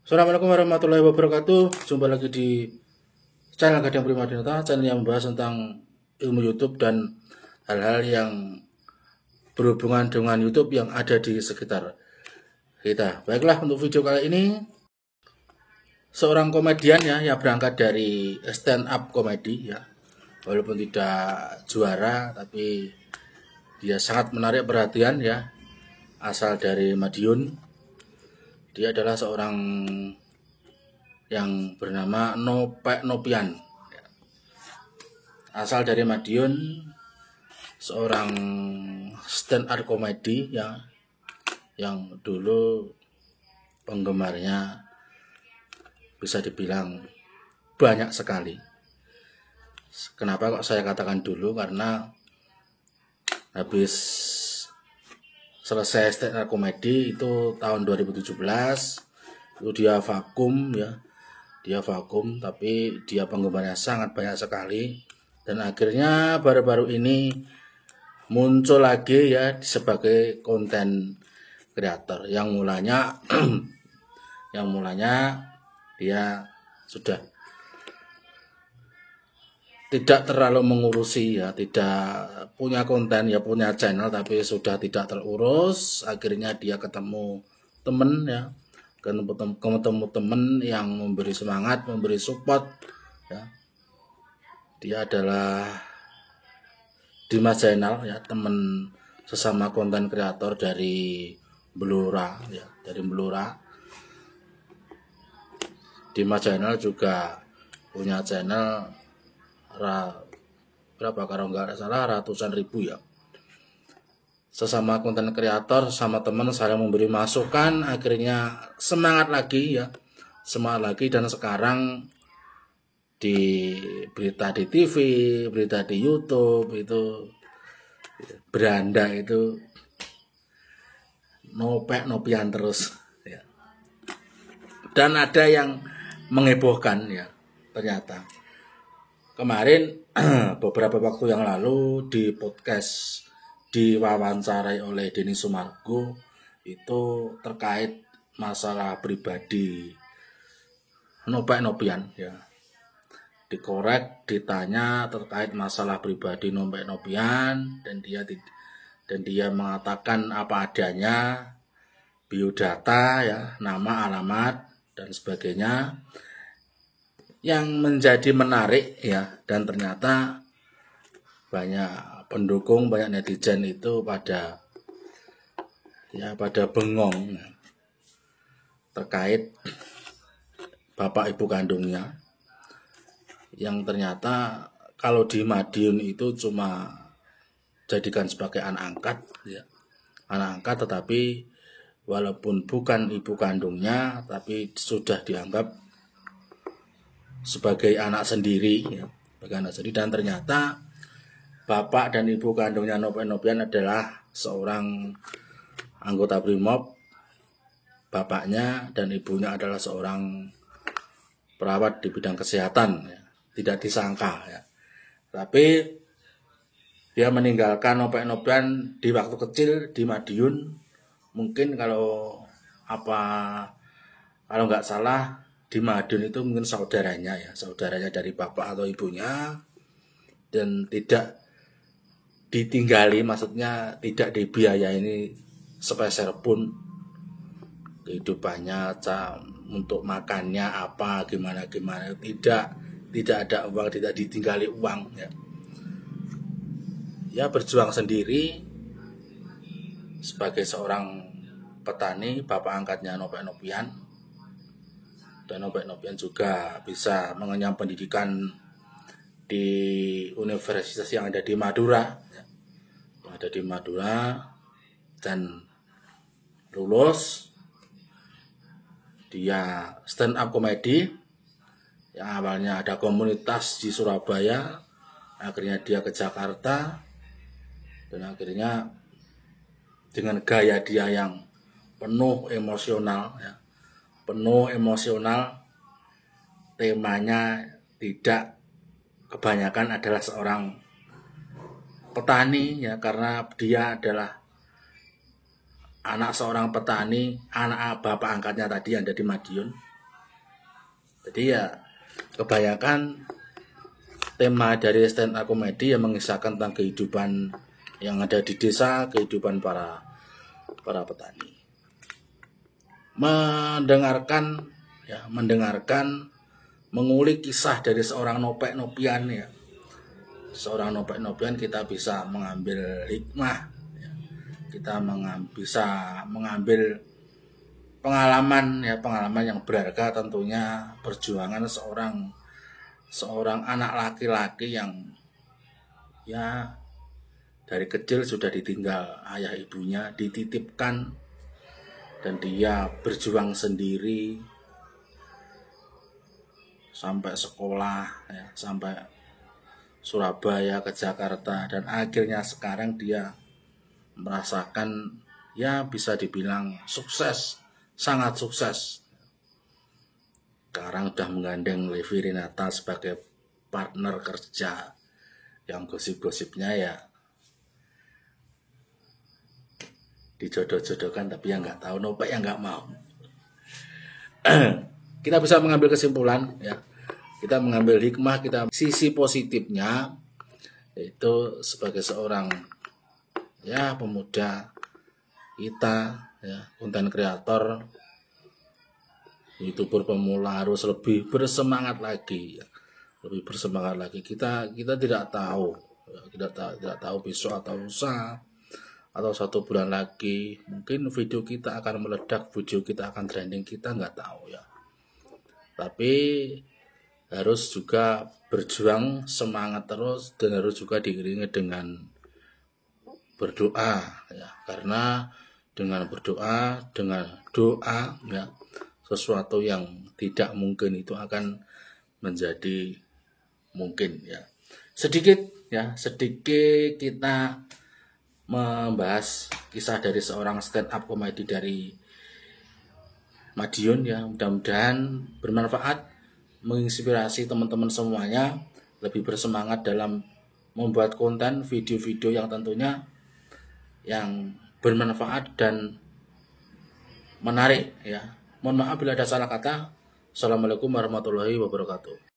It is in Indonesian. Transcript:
Assalamualaikum warahmatullahi wabarakatuh. Jumpa lagi di channel Gadang Primadinata, channel yang membahas tentang ilmu YouTube dan hal-hal yang berhubungan dengan YouTube yang ada di sekitar kita. Baiklah, untuk video kali ini seorang komedian yang berangkat dari stand up komedi ya. Walaupun tidak juara tapi dia sangat menarik perhatian ya. Asal dari Madiun. Dia adalah seorang yang bernama Nopek Nopian. Asal dari Madiun, seorang stand up komedi ya, yang dulu penggemarnya bisa dibilang banyak sekali. Kenapa kok saya katakan dulu? Karena habis selesai stand up komedi itu tahun 2017, itu dia vakum ya. Dia vakum tapi dia penggemarnya sangat banyak sekali, dan akhirnya baru-baru ini muncul lagi ya sebagai konten kreator yang mulanya dia sudah tidak terlalu mengurusi ya, tidak punya konten ya, punya channel tapi sudah tidak terurus. Akhirnya dia ketemu temen ya, ketemu temen yang memberi semangat, memberi support ya. Dia adalah Dimas Zainal ya, temen sesama konten kreator dari Blora ya, dari Blora. Dimas Zainal juga punya channel berapa, kalau nggak salah ratusan ribu ya. Sesama konten kreator, sama teman saling memberi masukan, akhirnya semangat lagi ya, semangat lagi. Dan sekarang di berita di TV, berita di YouTube itu beranda itu Nopek Nopian terus ya. Dan ada yang menghebohkan ya, ternyata kemarin beberapa waktu yang lalu di podcast diwawancarai oleh Denny Sumargo itu terkait masalah pribadi Nopek Nopian ya. Dikorek, ditanya terkait masalah pribadi Nopek Nopian, dan dia mengatakan apa adanya, biodata ya, nama, alamat dan sebagainya. Yang menjadi menarik ya, dan ternyata banyak pendukung, banyak netizen itu pada bengong terkait bapak ibu kandungnya, yang ternyata kalau di Madiun itu cuma jadikan sebagai anak angkat ya, anak angkat, tetapi walaupun bukan ibu kandungnya tapi sudah dianggap sebagai anak sendiri ya, dan ternyata bapak dan ibu kandungnya Nopek Nopian adalah seorang anggota Brimob. Bapaknya dan ibunya adalah seorang perawat di bidang kesehatan ya. Tidak disangka ya. Tapi dia meninggalkan Nopek Nopian di waktu kecil di Madiun. Mungkin kalau nggak salah di Madiun itu mungkin saudaranya dari bapak atau ibunya, dan tidak ditinggali, maksudnya tidak dibiayai sepeser pun kehidupannya, untuk makannya apa gimana, tidak ada uang, tidak ditinggali uang ya. Ya berjuang sendiri sebagai seorang petani, bapak angkatnya Nopek Nopian. Dan Nopek Nopian juga bisa mengenyam pendidikan di universitas yang ada di Madura ya. Dan lulus. Dia stand up komedi yang awalnya ada komunitas di Surabaya, akhirnya dia ke Jakarta, dan akhirnya dengan gaya dia yang penuh emosional ya, temanya tidak kebanyakan adalah seorang petani ya, karena dia adalah anak seorang petani, anak bapak angkatnya tadi yang ada di Madiun. Jadi ya kebanyakan tema dari stand up comedy yang mengisahkan tentang kehidupan yang ada di desa, kehidupan para petani. Mendengarkan mengulik kisah dari seorang Nopek Nopian ya. Seorang Nopek Nopian kita bisa mengambil hikmah ya. Kita bisa mengambil pengalaman yang berharga tentunya, perjuangan seorang anak laki-laki yang ya dari kecil sudah ditinggal ayah ibunya, dititipkan, dan dia berjuang sendiri sampai sekolah ya, sampai Surabaya ke Jakarta, dan akhirnya sekarang dia merasakan ya bisa dibilang sukses, sangat sukses. Sekarang udah menggandeng Levi Renata sebagai partner kerja, yang gosip-gosipnya ya dijodoh-jodohkan, tapi yang nggak tahu, Nopek yang nggak mau. Kita bisa mengambil kesimpulan ya, kita mengambil hikmah, kita sisi positifnya, yaitu sebagai seorang ya pemuda kita ya, konten kreator, YouTuber pemula harus lebih bersemangat lagi ya. Lebih bersemangat lagi. Kita tidak tahu ya, tidak tahu besok atau lusa atau 1 bulan lagi mungkin video kita akan meledak, video kita akan trending, kita nggak tahu ya. Tapi harus juga berjuang, semangat terus, dan harus juga diiringi dengan berdoa ya, karena dengan berdoa, dengan doa ya, sesuatu yang tidak mungkin itu akan menjadi mungkin ya. Sedikit kita membahas kisah dari seorang stand up comedy dari Madiun ya. Mudah-mudahan bermanfaat, menginspirasi teman-teman semuanya lebih bersemangat dalam membuat konten video-video yang tentunya yang bermanfaat dan menarik ya. Mohon maaf bila ada salah kata. Assalamualaikum warahmatullahi wabarakatuh.